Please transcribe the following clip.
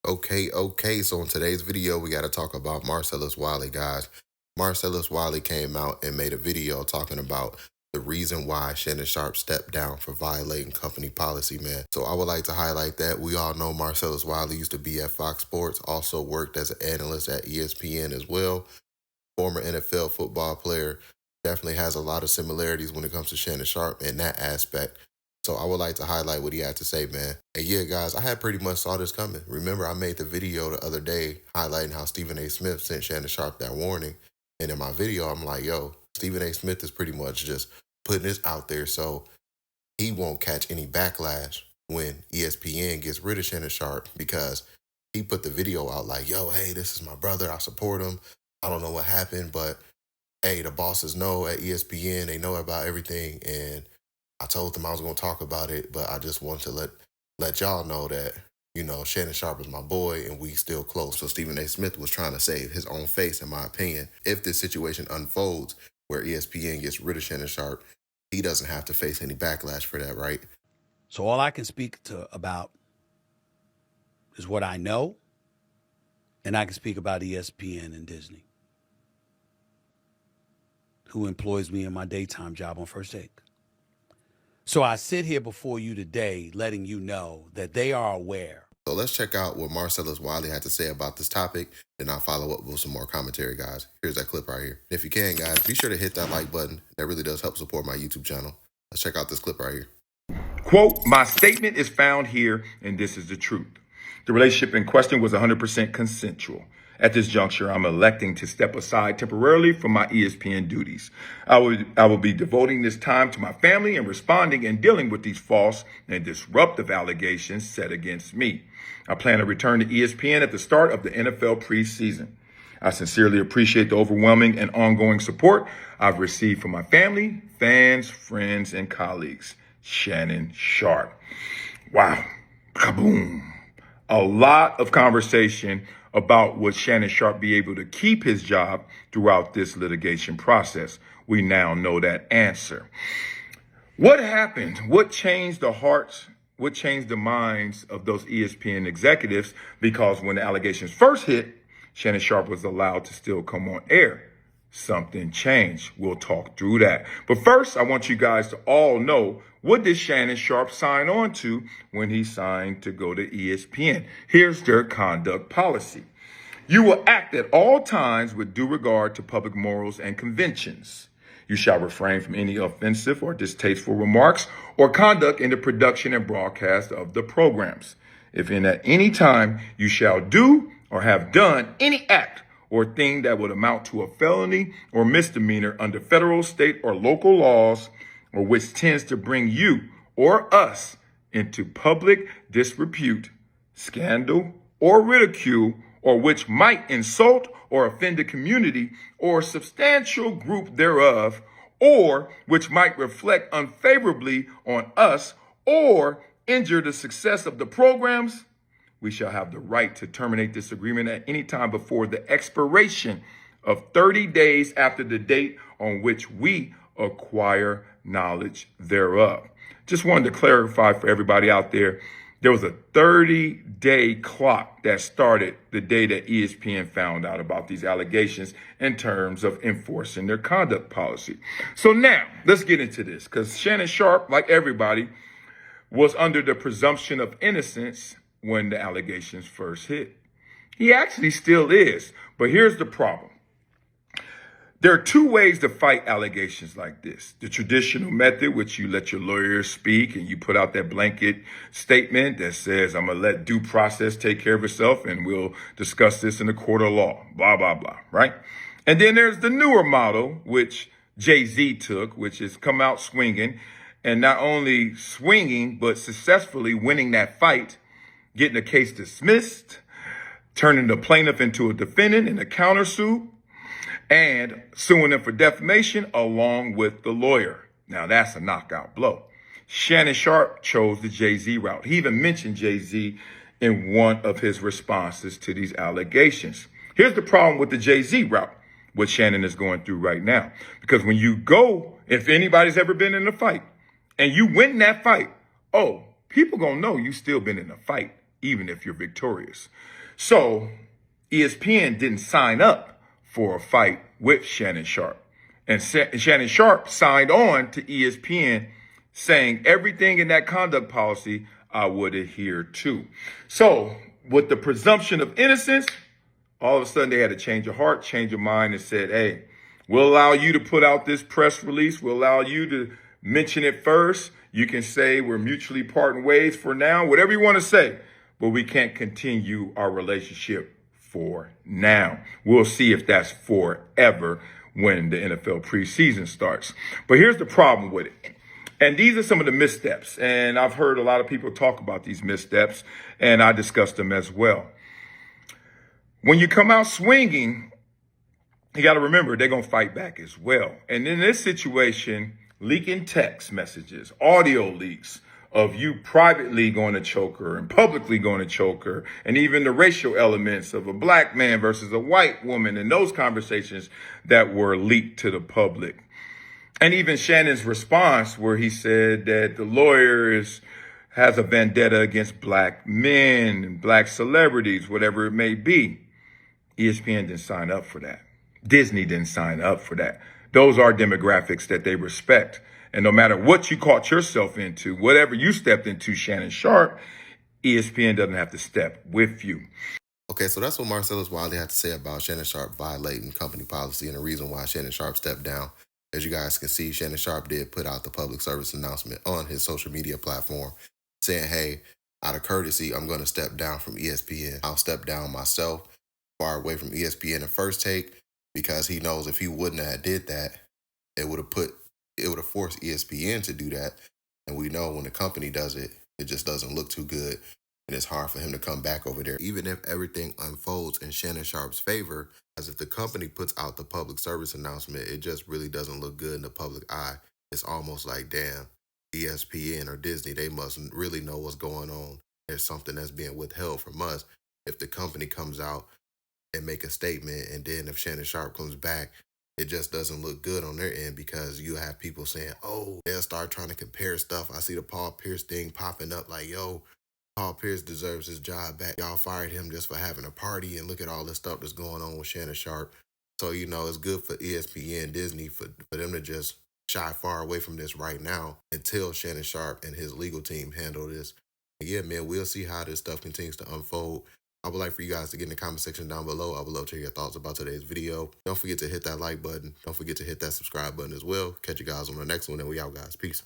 Okay. So in today's video, we got to talk about Marcellus Wiley, guys. Marcellus Wiley came out and made a video talking about the reason why Shannon Sharpe stepped down for violating company policy, man. So I would like to highlight that. We all know Marcellus Wiley used to be at Fox Sports, also worked as an analyst at ESPN as well. Former NFL football player, definitely has a lot of similarities when it comes to Shannon Sharpe in that aspect. So I would like to highlight what he had to say, man. And yeah, guys, I had pretty much saw this coming. Remember, I made the video the other day highlighting how Stephen A. Smith sent Shannon Sharpe that warning. And in my video, I'm like, yo, Stephen A. Smith is pretty much just putting this out there so he won't catch any backlash when ESPN gets rid of Shannon Sharpe, because he put the video out like, yo, hey, this is my brother. I support him. I don't know what happened, but hey, the bosses know at ESPN. They know about everything. And I told them I was going to talk about it, but I just wanted to let y'all know that, you know, Shannon Sharpe is my boy and we still close. So Stephen A. Smith was trying to save his own face, in my opinion. If this situation unfolds where ESPN gets rid of Shannon Sharpe, he doesn't have to face any backlash for that, right? So all I can speak about is what I know, and I can speak about ESPN and Disney, who employs me in my daytime job on First Take. So I sit here before you today letting you know that they are aware. So let's check out what Marcellus Wiley had to say about this topic, then I'll follow up with some more commentary, guys. Here's that clip right here. If you can, guys, be sure to hit that like button. That really does help support my YouTube channel. Let's check out this clip right here. Quote, my statement is found here, and this is the truth. The relationship in question was 100% consensual. At this juncture, I'm electing to step aside temporarily from my ESPN duties. I will be devoting this time to my family and responding and dealing with these false and disruptive allegations set against me. I plan to return to ESPN at the start of the NFL preseason. I sincerely appreciate the overwhelming and ongoing support I've received from my family, fans, friends, and colleagues. Shannon Sharpe. Wow. Kaboom. A lot of conversation about would Shannon Sharpe be able to keep his job throughout this litigation process. We now know that answer. What happened? What changed the hearts? What changed the minds of those ESPN executives? Because when the allegations first hit, Shannon Sharpe was allowed to still come on air. Something changed. We'll talk through that. But first, I want you guys to all know, what did Shannon Sharpe sign on to when he signed to go to ESPN? Here's their conduct policy. You will act at all times with due regard to public morals and conventions. You shall refrain from any offensive or distasteful remarks or conduct in the production and broadcast of the programs. If at any time you shall do or have done any act or thing that would amount to a felony or misdemeanor under federal, state, or local laws, or which tends to bring you or us into public disrepute, scandal, or ridicule, or which might insult or offend the community or substantial group thereof, or which might reflect unfavorably on us or injure the success of the programs, we shall have the right to terminate this agreement at any time before the expiration of 30 days after the date on which we acquire knowledge thereof. Just wanted to clarify for everybody out there, there was a 30-day clock that started the day that ESPN found out about these allegations in terms of enforcing their conduct policy. So now, let's get into this, because Shannon Sharpe, like everybody, was under the presumption of innocence when the allegations first hit. He actually still is, but here's the problem. There are two ways to fight allegations like this. The traditional method, which you let your lawyers speak and you put out that blanket statement that says, I'm going to let due process take care of itself and we'll discuss this in the court of law, blah, blah, blah, right? And then there's the newer model, which Jay-Z took, which is come out swinging, and not only swinging, but successfully winning that fight, getting the case dismissed, turning the plaintiff into a defendant in a countersuit, and suing them for defamation along with the lawyer. Now, that's a knockout blow. Shannon Sharpe chose the Jay-Z route. He even mentioned Jay-Z in one of his responses to these allegations. Here's the problem with the Jay-Z route, what Shannon is going through right now. Because when you go, if anybody's ever been in a fight, and you win that fight, oh, people gonna know you still been in a fight even if you're victorious. So ESPN didn't sign up for a fight with Shannon Sharpe. And Shannon Sharpe signed on to ESPN saying everything in that conduct policy I would adhere to. So with the presumption of innocence, all of a sudden they had a change of heart, change of mind, and said, hey, we'll allow you to put out this press release. We'll allow you to mention it first. You can say we're mutually parting ways for now, whatever you want to say, but we can't continue our relationship for now. We'll see if that's forever when the NFL preseason starts. But here's the problem with it. And these are some of the missteps. And I've heard a lot of people talk about these missteps, and I discussed them as well. When you come out swinging, you got to remember they're going to fight back as well. And in this situation, leaking text messages, audio leaks of you privately going to choke her and publicly going to choke her, and even the racial elements of a black man versus a white woman and those conversations that were leaked to the public. And even Shannon's response where he said that the lawyer has a vendetta against black men and black celebrities, whatever it may be. ESPN didn't sign up for that. Disney didn't sign up for that. Those are demographics that they respect. And no matter what you caught yourself into, whatever you stepped into, Shannon Sharpe, ESPN doesn't have to step with you. Okay, so that's what Marcellus Wiley had to say about Shannon Sharpe violating company policy and the reason why Shannon Sharpe stepped down. As you guys can see, Shannon Sharpe did put out the public service announcement on his social media platform saying, hey, out of courtesy, I'm going to step down from ESPN. I'll step down myself, far away from ESPN in First Take, because he knows if he wouldn't have did that, it would have forced ESPN to do that. And we know when the company does it, it just doesn't look too good. And it's hard for him to come back over there. Even if everything unfolds in Shannon Sharpe's favor, as if the company puts out the public service announcement, it just really doesn't look good in the public eye. It's almost like, damn, ESPN or Disney, they mustn't really know what's going on. There's something that's being withheld from us. If the company comes out and make a statement, and then if Shannon Sharpe comes back, it just doesn't look good on their end, because you have people saying, oh, they'll start trying to compare stuff. I see the Paul Pierce thing popping up like, yo, Paul Pierce deserves his job back. Y'all fired him just for having a party, and look at all this stuff that's going on with Shannon Sharpe. So, you know, it's good for ESPN, Disney, for them to just shy far away from this right now until Shannon Sharpe and his legal team handle this. And yeah, man, we'll see how this stuff continues to unfold. I would like for you guys to get in the comment section down below. I would love to hear your thoughts about today's video. Don't forget to hit that like button. Don't forget to hit that subscribe button as well. Catch you guys on the next one, and we out, guys. Peace.